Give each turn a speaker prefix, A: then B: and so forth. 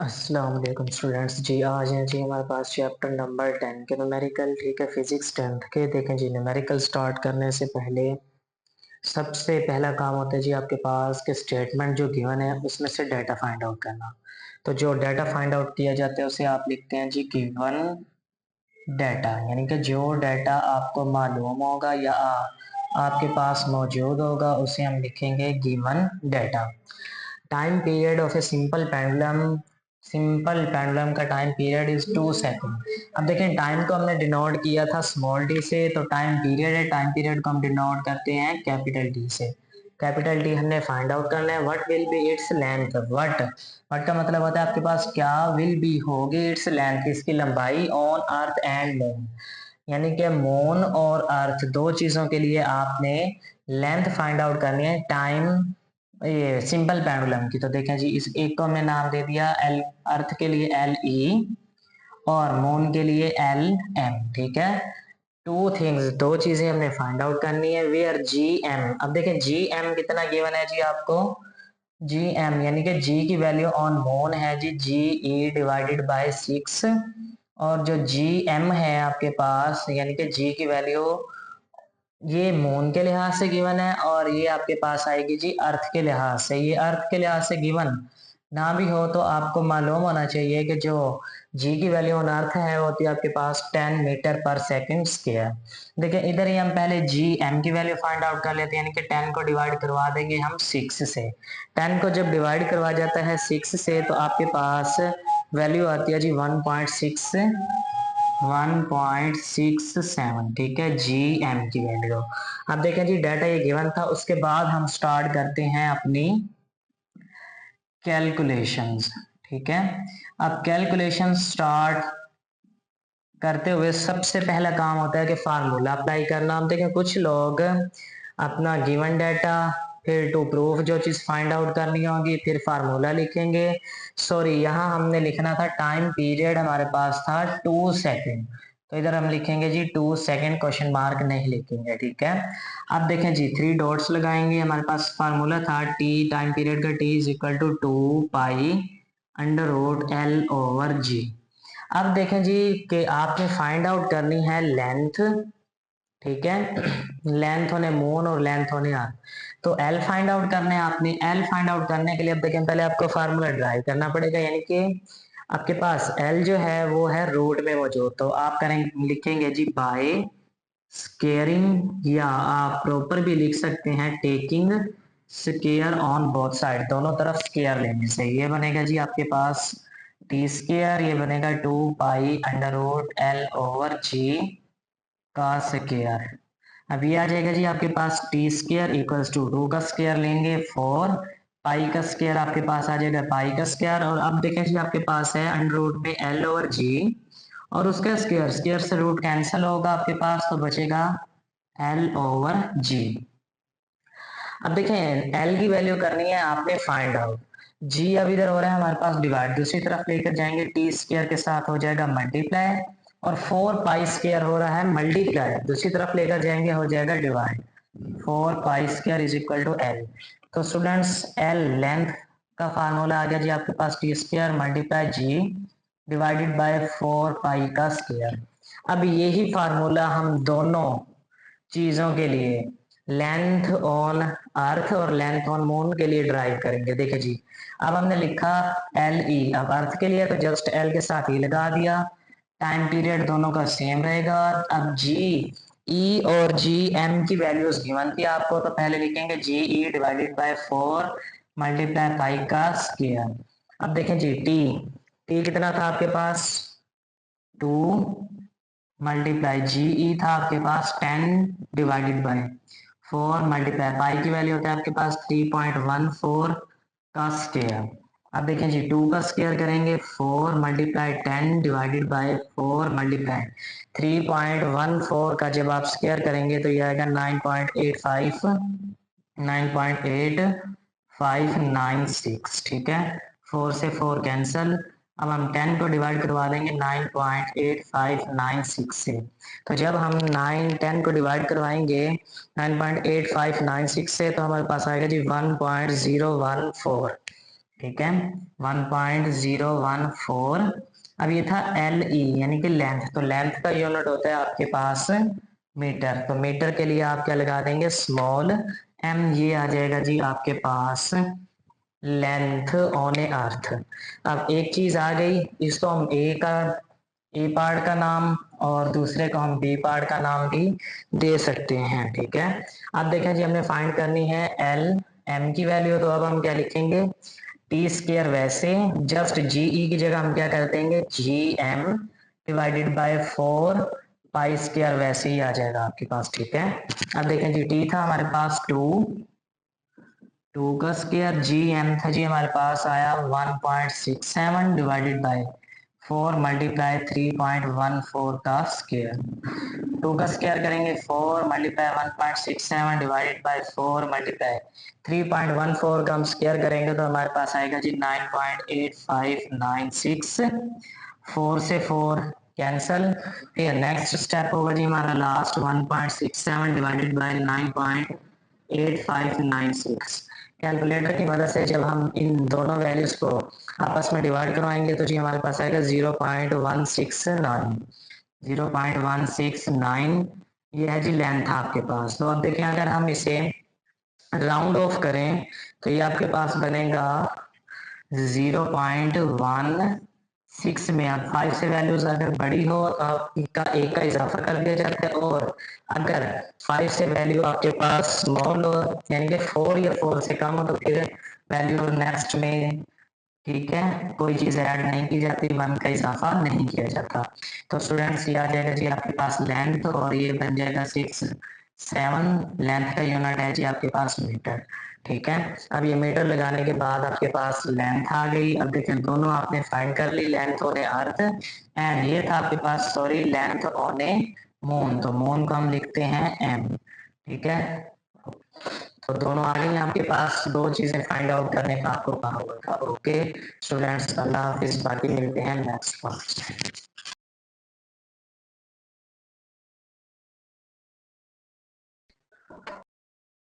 A: अस्सलाम वालेकुम स्टूडेंट्स जी। आज हैं जी हमारे पास चैप्टर नंबर 10 के न्यूमेरिकल। ठीक है, फिजिक्स 10th के। देखें जी, न्यूमेरिकल स्टार्ट करने से पहले सबसे पहला काम होता है जी आपके पास कि स्टेटमेंट जो गिवन है उसमें से डाटा फाइंड आउट करना। तो जो डाटा फाइंड आउट किया जाता है उसे आप लिखते हैं जी गिवन डाटा, यानी कि जो डाटा आपको मालूम होगा या आपके पास मौजूद होगा उसे हम लिखेंगे given data. Time period of a simple pendulum का टाइम पीरियड इज 2 सेकंड। अब देखें, टाइम को हमने डिनोट किया था स्मॉल डी से, तो टाइम पीरियड है, टाइम पीरियड को हम डिनोट करते हैं कैपिटल डी से। कैपिटल डी हमने फाइंड आउट करना है। What will be its length. What का मतलब होता है आपके पास क्या विल बी होगी इट्स लेंथ, इसकी लंबाई, ऑन अर्थ एंड मून, यानी कि मून और अर्थ दो चीजों के लिए आपने लेंथ फाइंड आउट करनी है टाइम ये सिंपल पेंडुलम की। तो देखें जी, इस एक को हमने नाम दे दिया एल, अर्थ के लिए एल ई और मून के लिए एल एम। ठीक है, टू थिंग्स, दो चीजें हमने फाइंड आउट करनी है। Where G M. अब देखें जी एम कितना गिवन है जी आपको, जी एम यानी कि जी की वैल्यू ऑन मून है जी जी ई डिवाइडेड बाय 6, और जो जी एम है आपके पास यानी कि जी की वैल्यू ये मून के लिहाज से गिवन है और ये आपके पास आएगी जी अर्थ के लिहाज से। ये अर्थ के लिहाज से गिवन ना भी हो तो आपको मालूम होना चाहिए कि जो जी की वैल्यू ऑन अर्थ है वो होती है आपके पास 10 मीटर पर सेकंड स्क्वायर। देखिए इधर ही हम पहले जी एम की वैल्यू फाइंड आउट कर लेते हैं, यानी कि 10 को डिवाइड करवा देंगे हम 6 से। 10 को जब डिवाइड करवा जाता है 6 से तो आपके पास वैल्यू आती है जी 1.67। ठीक है, जी एम की वैल्यू। अब देखें जी, डाटा ये गिवन था, उसके बाद हम स्टार्ट करते हैं अपनी कैलकुलेशंस। ठीक है, अब कैलकुलेशन स्टार्ट करते हुए सबसे पहला काम होता है कि फार्मूला अप्लाई करना। हम देखें कुछ लोग अपना गिवन डाटा, फिर टू प्रूफ जो चीज फाइंड आउट करनी होगी, फिर फार्मूला लिखेंगे। सॉरी, यहाँ हमने लिखना था टाइम पीरियड, हमारे पास था 2 सेकेंड, तो इधर हम लिखेंगे जी 2 सेकेंड, क्वेश्चन मार्क नहीं लिखेंगे। ठीक है, अब देखें जी, 3 डॉट्स लगाएंगे। हमारे पास फार्मूला था टी, टाइम पीरियड का T is equal to 2 pi under root L over g. अब देखें जी कि आपने फाइंड आउट करनी है लेंथ। ठीक है, लेंथ होने मून और लेंथ होने अर्थ, तो एल फाइंड आउट करने आपने। एल फाइंड आउट करने के लिए अब देखें पहले आपको फार्मूला ड्राइव करना पड़ेगा, यानी कि आपके पास एल जो है वो है रूट में मौजूद, तो आप करेंगे लिखेंगे जी बाय स्केयरिंग, या आप प्रॉपर भी लिख सकते हैं taking square on both side, दोनों तरफ स्केयर लेने से। ये बनेगा जी आपके पास टी स्केयर, ये बनेगा 2 pi under root L over g का स्केयर। अब ये आ जाएगा जी आपके पास टी स्केयर इक्वल्स टू 2 का स्केयर लेंगे 4, पाई का स्केयर आपके पास आ जाएगा पाई का स्केयर, और अब देखें जी आपके पास है अंडर रूट में एल ओवर जी और उसका स्केयर, स्केयर से रूट कैंसिल होगा आपके पास, तो बचेगा एल ओवर जी। अब देखें एल की वैल्यू करनी है आपने फाइंड आउट। जी अब इधर हो रहा है हमारे पास डिवाइड, दूसरी तरफ लेकर जाएंगे टी स्केयर के साथ हो जाएगा मल्टीप्लाई, और 4 पाई स्केयर हो रहा है मल्टीप्लाई, दूसरी तरफ लेकर जाएंगे हो जाएगा divide. 4 pi square is equal to L. तो स्टूडेंट्स एल लेंथ का फार्मूला आ गया जी आपके पास T square multiply g divided by 4 pi का स्केयर। अब यही फार्मूला हम दोनों चीजों के लिए, लेंथ ऑन अर्थ और लेंथ ऑन मून के लिए ड्राइव करेंगे। देखिए जी, अब हमने लिखा एल ई, अब अर्थ के लिए तो जस्ट एल के साथ ही लगा दिया, टाइम पीरियड दोनों का सेम रहेगा। अब जी ई और जी एम की वैल्यूज गिवन थी आपको, तो पहले लिखेंगे जी E divided by 4 multiply pi का स्क्वायर। अब देखें जी टी, टी कितना था आपके पास 2 मल्टीप्लाई जी ई था आपके पास 10 डिवाइडेड बाय 4 मल्टीप्लाई पाई की वैल्यू होता है आपके पास 3.14 का स्क्वायर। अब देखें जी 2 का स्क्वायर करेंगे 4 मल्टीप्लाई 10 डिवाइडेड बाय 4 मल्टीप्लाई 3.14 का जब आप स्क्वायर करेंगे तो ये आएगा 9.8596। ठीक है, 4 से 4 कैंसल। अब हम 10 को डिवाइड करवा देंगे 9.8596 से, तो जब हम 10 को डिवाइड करवाएंगे 9.8596 से तो हमारे पास आएगा जी 1.014। ठीक है, 1.014। अब ये था एल ई यानी कि लेंथ, तो लेंथ का यूनिट होता है आपके पास मीटर, तो मीटर के लिए आप क्या लगा देंगे, स्मॉल एम, ये आ जाएगा जी आपके पास लेंथ ऑन ए अर्थ। अब एक चीज आ गई, इसको हम ए पार्ट का नाम और दूसरे को हम बी पार्ट का नाम भी दे सकते हैं, ठीक है। अब देखें जी, हमने फाइंड करनी है एल एम की वैल्यू, तो अब हम क्या लिखेंगे, टी स्क्र, वैसे जस्ट जी ई की जगह हम क्या कर देंगे, G M divided by 4 pi square, वैसे ही आ जाएगा आपके पास, ठीक है। अब देखें जी, टी था हमारे पास 2 का स्क्वायर, जी एम था जी हमारे पास आया 1.67 डिवाइडेड बाय 4 मल्टीप्लाई 3.14 का स्क्वायर। 2 का स्क्वायर करेंगे 4 मल्टीप्लाई 1.67 डिवाइडेड बाय 4 मल्टीप्लाई 3.14 का हम स्क्वायर करेंगे तो हमारे पास आएगा जी 9.8596। 4 से 4 कैंसल। फिर नेक्स्ट स्टेप होगा जी हमारा लास्ट, 1.67 डिवाइडेड बाय 9.8596। कैलकुलेटर की मदद से जब हम इन दोनों वैल्यूज को आपस में डिवाइड करवाएंगे तो जी हमारे पास आएगा 0.169। 0.169 ये है जी लेंथ आपके पास। तो अब देखें, अगर हम इसे राउंड ऑफ करें तो ये आपके पास बनेगा 0.16 में। आप 5 से वैल्यूज अगर बड़ी हो तो आपका एक का इजाफा कर दिया जाता है, और अगर 5 से वैल्यू आपके पास स्मॉल हो यानी कि 4 या 4 से कम हो तो फिर वैल्यू नेक्स्ट में, ठीक है, कोई चीज ऐड नहीं की जाती, 1 का इजाफा नहीं किया जाता। तो स्टूडेंट्स ये आ जाएगा जी आपके पास लेंथ, और ये बन जाएगा 6 7 लेंथ का यूनिट है जी आपके पास मीटर, ठीक है। अब ये मीटर लगाने के बाद आपके पास लेंथ आ गई। अब देखें, दोनों आपने फाइंड कर ली, length on a earth and ये था आपके पास, sorry, length on a moon, तो मून को हम लिखते हैं एम, ठीक है। तो दोनों आ गई आपके पास, दो चीजें फाइंड आउट करने का आपको कहा होगा। ओके स्टूडेंट्स, अल्लाह हाफिज, बाकी मिलते हैं नेक्स्ट क्लास।